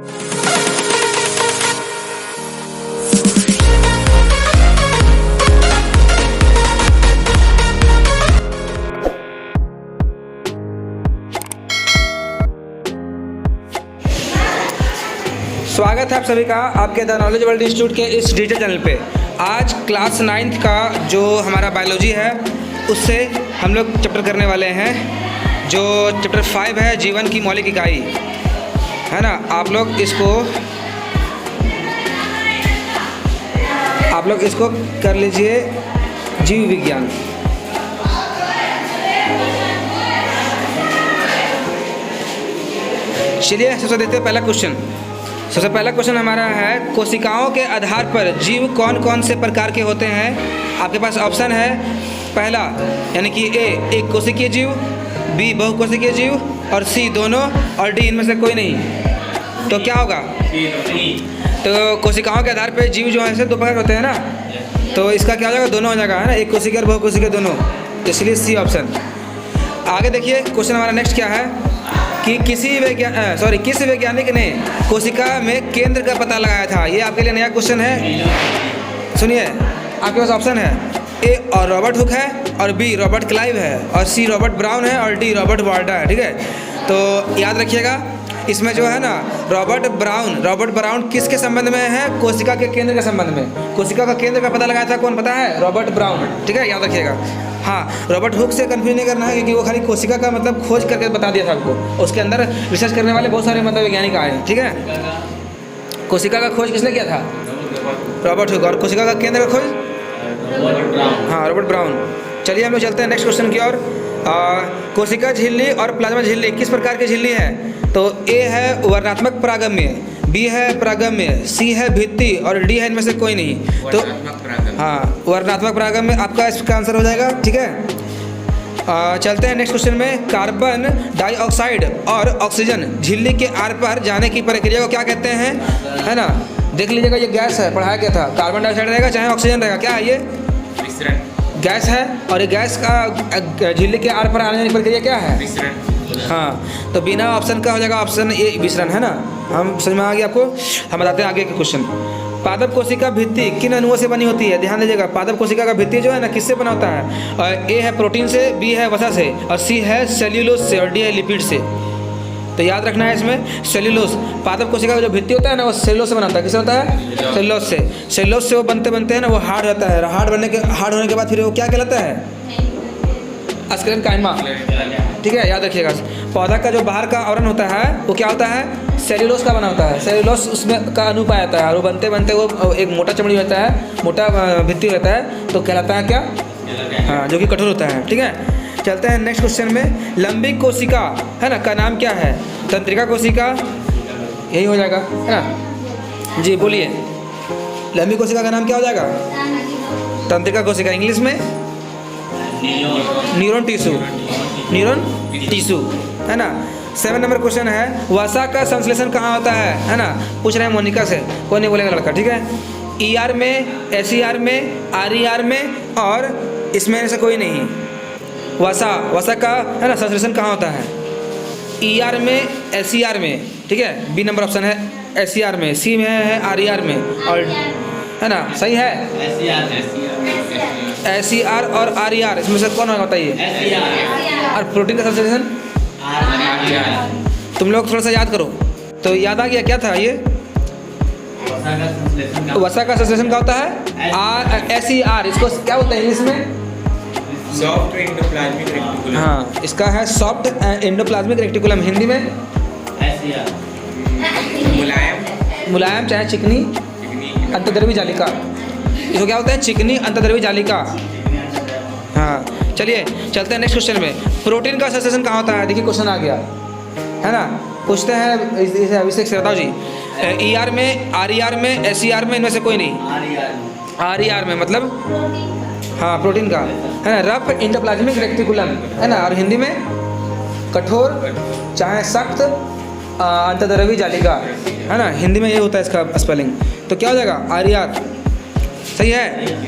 स्वागत है आप सभी का आपके द नॉलेज वर्ल्ड इंस्टीट्यूट के इस डिजिटल चैनल पे। आज क्लास 9th का जो हमारा बायोलॉजी है उससे हम लोग चैप्टर करने वाले हैं, जो चैप्टर 5 है जीवन की मौलिक इकाई, है ना। आप लोग इसको कर लीजिए जीव विज्ञान। चलिए सबसे देखते हैं पहला क्वेश्चन। सबसे पहला क्वेश्चन हमारा है, कोशिकाओं के आधार पर जीव कौन कौन से प्रकार के होते हैं। आपके पास ऑप्शन है, पहला यानी कि ए एक कोशिकीय जीव, बी बहुकोशिकीय जीव, और सी दोनों, और डी इनमें से कोई नहीं। तो क्या होगा? तो कोशिकाओं के आधार पर जीव जो है दो प्रकार होते हैं ना, तो इसका क्या हो जाएगा? दोनों हो जाएगा, है ना, एक कोशिकीय और बहुकोशिकीय दोनों, इसलिए सी ऑप्शन। आगे देखिए क्वेश्चन हमारा नेक्स्ट क्या है कि किस वैज्ञानिक ने कोशिका में केंद्र का पता लगाया था। ये आपके लिए नया क्वेश्चन है। सुनिए, आपके पास ऑप्शन है, ए और रॉबर्ट हुक है, और बी रॉबर्ट क्लाइव है, और सी रॉबर्ट ब्राउन है, और डी रॉबर्ट वार्डा है। ठीक है, तो याद रखिएगा इसमें जो है ना रॉबर्ट ब्राउन किसके संबंध में है? कोशिका के केंद्र के संबंध में। कोशिका का केंद्र का पता लगाया था कौन, पता है? Robert brown. ठीक है, याद रखिएगा। हाँ, रॉबर्ट हुक से कंफ्यूज नहीं करना है, क्योंकि वो खाली कोशिका का मतलब खोज करके बता दिया था आपको। उसके अंदर रिसर्च करने वाले बहुत सारे मतलब वैज्ञानिक आए। ठीक है, कोशिका का खोज किसने किया था? Robert Hooke. और कोशिका का केंद्र का खोज? हाँ, रॉबर्ट ब्राउन। चलिए हम लोग चलते हैं नेक्स्ट क्वेश्चन की ओर। कोशिका झिल्ली और प्लाज्मा झिल्ली किस प्रकार की झिल्ली है? तो ए है वर्णात्मक परागम्य, बी है परागम्य, सी है भित्ति, और डी है इनमें से कोई नहीं। तो हाँ, वर्णात्मक परागम्य आपका इसका आंसर हो जाएगा। ठीक है, चलते हैं नेक्स्ट क्वेश्चन में। कार्बन डाइऑक्साइड और ऑक्सीजन झिल्ली के आर पार जाने की प्रक्रिया को क्या कहते हैं? है ना, देख लीजिएगा, ये गैस है, पढ़ाया गया था। कार्बन डाइऑक्साइड रहेगा चाहे ऑक्सीजन रहेगा, क्या है ये? गैस है, और ये गैस का झिल्ली के आर पार आने की प्रक्रिया क्या है? हाँ, तो बिना ऑप्शन का हो जाएगा ऑप्शन ए विसरण, है ना। हम समझ में आ गया आपको। हम बताते हैं आगे के क्वेश्चन। पादप कोशिका भित्ति किन अणुओं से बनी होती है? ध्यान दीजिएगा, पादप कोशिका का भित्ति जो है ना किससे बना होता है? और ए है प्रोटीन से, बी है वसा से, और सी है सेल्यूलोज से, और डी है लिपिड से। तो याद रखना है इसमें सेल्यूलोज। पादप कोशिका का जो भित्ति होता है ना वो सेल्यूलोज से बना होता है। किससे होता है? सेल्यूलोज से। सेल्यूलोज से वो बनते हैं ना वो हार्ड रहता है। हार्ड होने के बाद फिर वो क्या कहलाता है? स्क्लेरेन्काइमा। ठीक है, याद रखिएगा। पौधा का जो बाहर का आवरण होता है वो क्या होता है? सेल्यूलोज का बना होता है। सेल्यूलोज उसमें का अणु पाया जाता है, और वो बनते वो एक मोटा चमड़ी होता है, मोटा भित्ति रहता है, तो कहलाता है क्या? हाँ, जो कि कठोर होता है। ठीक है, चलते हैं नेक्स्ट क्वेश्चन में। लंबी कोशिका है ना का नाम क्या है? तंत्रिका कोशिका, यही हो जाएगा, है ना जी। बोलिए, लंबी कोशिका का नाम क्या हो जाएगा? तंत्रिका कोशिका। इंग्लिश में न्यूरॉन टिश्यू, है ना। 7 नंबर क्वेश्चन है, वसा का संश्लेषण कहाँ होता है ना। पूछ रहे हैं मोनिका से, कोई नहीं बोलेगा लड़का। ठीक है, ER में, SER में, RER में, और इसमें से कोई नहीं। वसा का है ना संश्लेषण कहाँ होता है? ER में, SER में। ठीक है, बी नंबर ऑप्शन है SER में, सी में है RER में, और है ना सही है SER और RER, इसमें से कौन होगा बताइए? और प्रोटीन का संश्लेषण तुम लोग थोड़ा सा याद करो। तो याद आ गया क्या था ये? वसा का संश्लेषण क्या होता है? SER। इसको क्या बोलते हैं इंग्लिश में? Soft endoplasmic reticulum. हाँ, इसका है सॉफ्ट एंडोप्लाज्मिक रेटिकुलम। हिंदी में मुलायम चाहे चिकनी अंतर्द्रव्यी जालिका। इसको क्या होता है? चिकनी अंतर्द्रव्यी जालिका। हाँ, चलिए चलते हैं नेक्स्ट क्वेश्चन में। प्रोटीन का संश्लेषण कहाँ होता है? देखिए क्वेश्चन आ गया, है ना। पूछते हैं इसे अभिषेक से, बताओ जी। ER में, RER में, SER में, इनमें से कोई नहीं। RER में मतलब हाँ प्रोटीन का, है ना, रफ एंडोप्लाज्मिक रेटिकुलम, है ना। और हिंदी में कठोर चाहे सख्त अंतर्द्रव्यी जालिका, है ना। हिंदी में ये होता है इसका स्पेलिंग। तो क्या हो जाएगा? RER। सही है।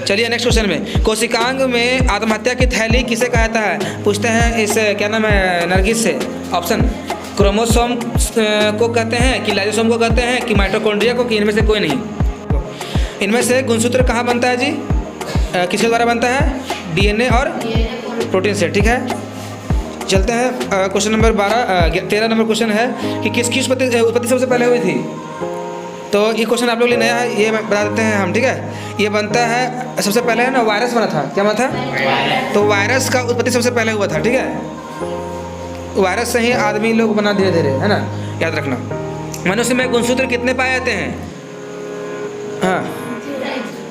चलिए नेक्स्ट क्वेश्चन में। कोशिकांग में आत्महत्या की थैली किसे कहता है? पूछते हैं इस क्या नाम है नरगिस से। ऑप्शन क्रोमोसोम को कहते हैं कि लाइसोसोम को कहते हैं कि माइटोकॉन्ड्रिया को, कि इनमें से कोई नहीं? इनमें से गुणसूत्र कहाँ बनता है जी? किसके द्वारा बनता है? डीएनए और प्रोटीन से। ठीक है, चलते हैं क्वेश्चन नंबर 13 नंबर क्वेश्चन है कि किसकी उत्पत्ति सबसे पहले हुई थी? तो ये क्वेश्चन आप लोग लिए नया है, ये बता देते हैं हम। ठीक है, ये बनता है सबसे पहले है ना, वायरस बना था। क्या बना था? तो वायरस का उत्पत्ति सबसे पहले हुआ था। ठीक है, वायरस से ही आदमी लोग बना धीरे धीरे, है ना, याद रखना। मनुष्य में गुणसूत्र कितने पाए जाते हैं?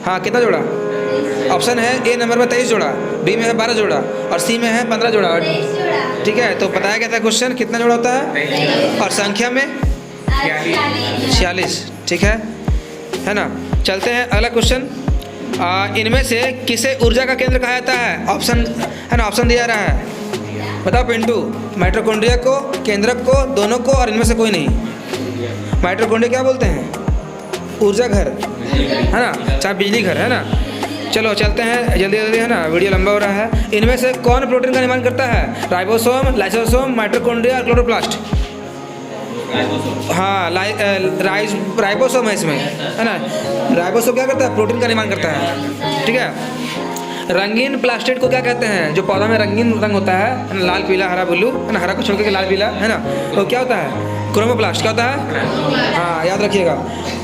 हाँ, कितना जोड़ा? ऑप्शन है ए नंबर में 23 जोड़ा, बी में है 12 जोड़ा और सी में है 15 जोड़ा। ठीक है, तो बताया गया था क्वेश्चन कितना जोड़ा होता है और संख्या में 46। ठीक है ना। चलते हैं अगला क्वेश्चन। इनमें से किसे ऊर्जा का केंद्र कहा जाता है? ऑप्शन है ना, ऑप्शन दिया रहा है, बताओ पिंटू। माइटोकॉन्ड्रिया को, केंद्रक को, दोनों को, और इनमें से कोई नहीं। माइटोकॉन्ड्रिया क्या बोलते हैं? ऊर्जा घर, है ना, चाहे बिजली घर, है ना। चलो चलते हैं जल्दी जल्दी, है ना, वीडियो लंबा हो रहा है। इनमें से कौन प्रोटीन का निर्माण करता है? राइबोसोम, लाइसोसोम, माइटोकॉन्ड्रिया और क्लोरोप्लास्ट? हाँ, राइबोसोम है इसमें, है ना। राइबोसोम क्या करता है? प्रोटीन का निर्माण करता है। ठीक है, रंगीन प्लास्टिड को क्या कहते हैं? जो पौधा में रंगीन रंग होता है, लाल पीला हरा ब्लू, है ना, हरा को छोड़ के लाल पीला, है ना, तो क्या होता है? क्रोमोप्लास्ट। क्या होता है? हाँ, याद रखिएगा,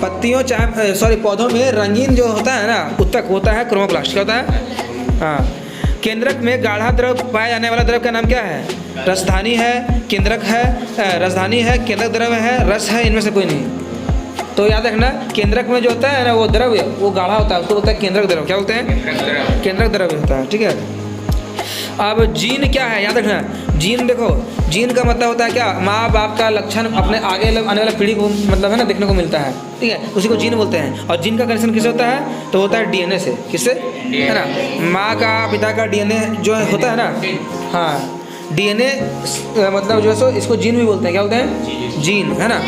पत्तियों चाहे पौधों में रंगीन जो होता है ना, उत्तक होता है क्रोमोप्लास्ट। क्या होता है? हाँ। केंद्रक में गाढ़ा द्रव पाया जाने वाला द्रव का नाम क्या है? रसधानी है, केंद्रक है, रसधानी है, केंद्रक द्रव है, रस है, इनमें से कोई नहीं। तो याद रखना, केंद्रक में जो होता है ना, वो द्रव वो गाढ़ा होता है, उसको बोलते हैं केंद्रक द्रव। क्या बोलते हैं? केंद्रक द्रव होता है। ठीक है, अब जीन क्या है? याद रखना, जीन देखो, जीन का मतलब होता है क्या? माँ बाप का लक्षण अपने आगे आने वाला पीढ़ी को, मतलब है ना, देखने को मिलता है। ठीक है, उसी को जीन बोलते हैं। और जीन का कनेक्शन किससे होता है? तो होता है डीएनए से। किससे? है ना, माँ का, पिता का डीएनए जो होता है ना, हाँ, डीएनए मतलब जो है सो इसको जीन भी बोलते हैं। क्या बोलते हैं? जीन, है ना।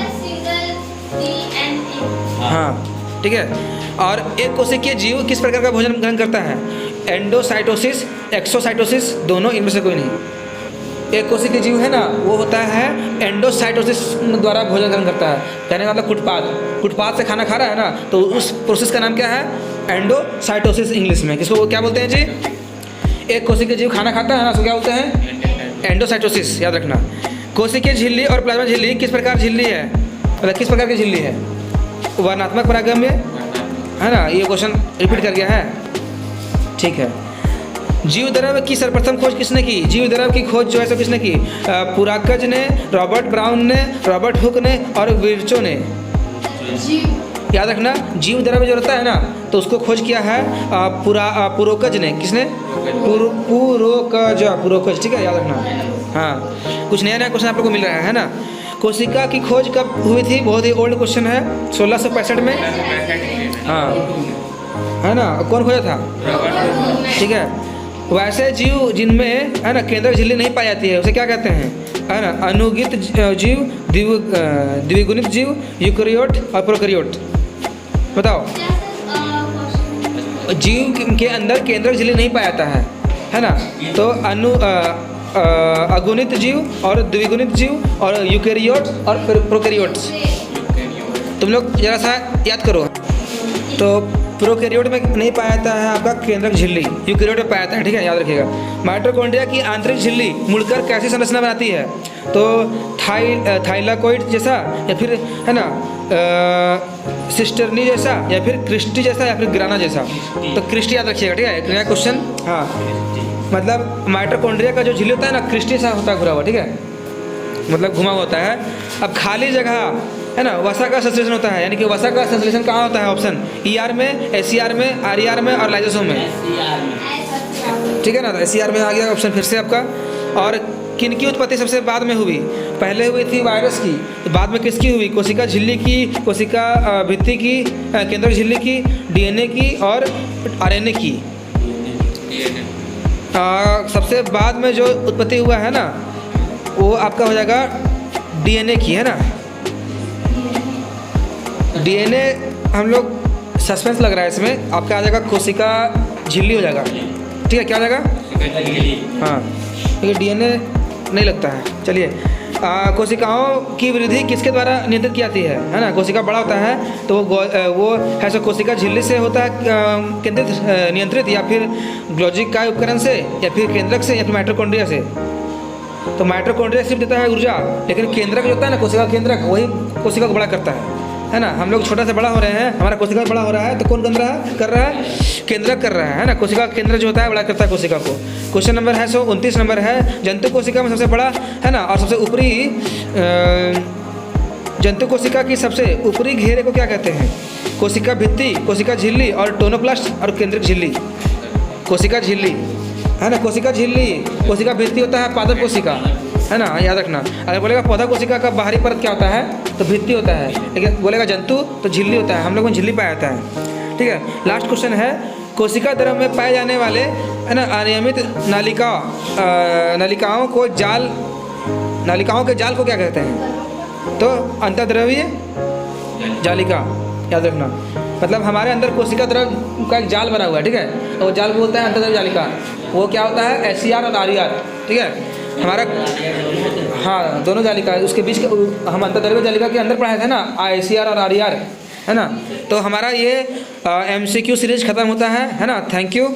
हाँ, ठीक है। और एक कोशिकीय जीव किस प्रकार का भोजन ग्रहण करता है? एंडोसाइटोसिस, एक्सोसाइटोसिस, दोनों, इनमें से कोई नहीं। एक कोशिकीय जीव है ना, वो होता है एंडोसाइटोसिस द्वारा भोजन ग्रहण करता है। कहने का मतलब फुटपाथ से खाना खा रहा है ना, तो उस प्रोसेस का नाम क्या है? एंडोसाइटोसिस इंग्लिश में। किसको क्या बोलते हैं जी? एक कोशिकीय जीव खाना खाता है ना, उसको क्या बोलते हैं? एंडोसाइटोसिस। याद रखना। कोशिकीय झिल्ली और प्लाज्मा झिल्ली किस प्रकार झिल्ली है? मतलब किस प्रकार की झिल्ली है? वर्णात्मक परागम्य, है ना। ये क्वेश्चन रिपीट कर गया है। ठीक है, जीव द्रव की सर्वप्रथम खोज किसने की? जीव द्रव की खोज जो है सो किसने की? पुराकज ने, रॉबर्ट ब्राउन ने, रॉबर्ट हुक ने और विर्चो ने। याद रखना, जीव द्रव जो रहता है ना, तो उसको खोज किया है पुरोकज ने। किसने? पुरोकज। ठीक है, याद रखना। हाँ, कुछ नया नया क्वेश्चन आप लोग को मिल रहा है ना। कोशिका की खोज कब हुई थी? बहुत ही ओल्ड क्वेश्चन है, 1665 में। हाँ, है ना। कौन खोजा था? ठीक है। वैसे जीव जिनमें, है ना, केंद्रक झिल्ली नहीं पाई जाती है, उसे क्या कहते हैं? है ना, अनुगित जीव, द्विगुणित जीव, यूकैरियोट और प्रोकैरियोट। बताओ। जीव के अंदर केंद्रक झिल्ली नहीं पाया जाता है ना, तो अगुणित जीव और द्विगुणित जीव और यूकैरियोट और प्रोकैरियोट्स। तुम लोग जरा सा याद करो। तो प्रोकैरियोट में नहीं पाया जाता है आपका केंद्रक झिल्ली, यूकैरियोट में पाया जाता है। ठीक है, याद रखिएगा। माइटोकॉन्ड्रिया की आंतरिक झिल्ली मुड़कर कैसी संरचना बनाती है? तो थाइलाकोइड जैसा, या फिर, है ना, सिस्टर्नी जैसा, या फिर क्रिस्टी जैसा, या फिर ग्राना जैसा। तो क्रिस्टी याद रखिएगा। ठीक है, एक नया क्वेश्चन। हाँ, मतलब माइटोकॉन्ड्रिया का जो झिल्ली होता है ना, क्रिस्टी सा होता है, घुरा हुआ। ठीक है, मतलब घुमा हुआ होता है। अब खाली जगह, है ना, वसा का संश्लेषण होता है। यानी कि वसा का संश्लेषण कहाँ होता है? ऑप्शन ER में, SCR में, RER में और लाइसोसोम में। ठीक है ना, तो SCR में आ गया ऑप्शन फिर से आपका। और किनकी उत्पत्ति सबसे बाद में हुई? पहले हुई थी वायरस की, तो बाद में किसकी हुई? कोशिका झिल्ली की, कोशिका भित्ति की, केंद्रक झिल्ली की, DNA की और RNA की। सबसे बाद में जो उत्पत्ति हुआ है ना, वो आपका हो जाएगा DNA की, है ना। DNA हम लोग सस्पेंस लग रहा है इसमें, आपका आ जाएगा कोशिका झिल्ली हो जाएगा। ठीक है, क्या हो जाएगा? हाँ, क्योंकि DNA नहीं लगता है। चलिए, कोशिकाओं की वृद्धि किसके द्वारा नियंत्रित की जाती है ना? कोशिका बड़ा होता है तो वो है सो कोशिका झिल्ली से होता है केंद्रित नियंत्रित, या फिर ग्लोजी का उपकरण से, या फिर केंद्रक से, या फिर माइटोकॉन्ड्रिया से। तो माइटोकॉन्ड्रिया सिर्फ देता है ऊर्जा, लेकिन केंद्रक जो होता है ना, कोशिका केंद्रक, वही कोशिका को बड़ा करता है ना? हम लोग छोटा से बड़ा हो रहे हैं, हमारा कोशिका बड़ा हो रहा है, तो कौन कर रहा है? केंद्रक कर रहा है ना? कोशिका केंद्र जो होता है बड़ा करता है कोशिका को। क्वेश्चन नंबर है 29 नंबर है, जंतु कोशिका में सबसे बड़ा है ना और सबसे ऊपरी जंतु कोशिका की सबसे ऊपरी घेरे को क्या कहते हैं? कोशिका भित्ति, कोशिका झिल्ली और टोनोप्लास्ट और केंद्रक झिल्ली। कोशिका झिल्ली है ना, कोशिका झिल्ली, कोशिका भित्ति होता है पादप कोशिका, है ना, याद रखना। अगर बोलेगा पौधा कोशिका का बाहरी परत क्या होता है तो भित्ति होता है, लेकिन बोलेगा जंतु तो झिल्ली होता है। हम लोग में झिल्ली पाया जाता है, ठीक है। लास्ट क्वेश्चन है, कोशिका द्रव में पाए जाने वाले है ना अनियमित नालिकाओं के जाल को क्या कहते हैं? तो अंतर्द्रवीय जालिका, याद रखना। मतलब हमारे अंदर कोशिका द्रव का एक जाल बना हुआ है, ठीक है, तो वो जाल बोलते हैं अंतर्द्रव्य जालिका। वो क्या होता है? SCR और RER, ठीक है। हमारा हाँ दोनों जालिका है, उसके बीच हम अंतर्द्रव्य जालिका के अंदर पढ़ाए थे ना, ICR और RER, है ना। तो हमारा ये MCQ सीरीज खत्म होता है ना। Thank you.